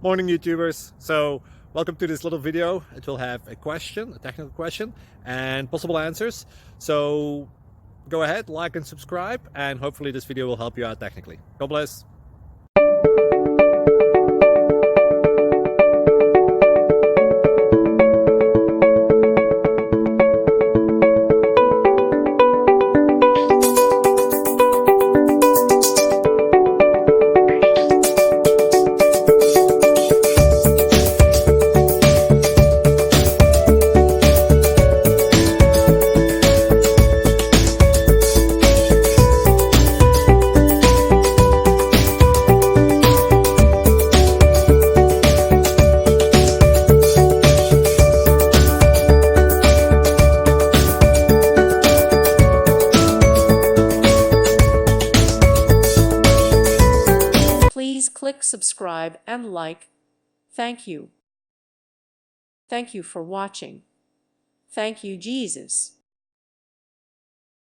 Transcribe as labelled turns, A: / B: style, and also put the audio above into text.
A: Morning YouTubers. So welcome to this little video. It will have a question, a technical question, and possible answers. So go ahead, like and subscribe, and hopefully this video will help you out technically. God bless.
B: Please click subscribe and like. Thank you. Thank you for watching. Thank you, Jesus.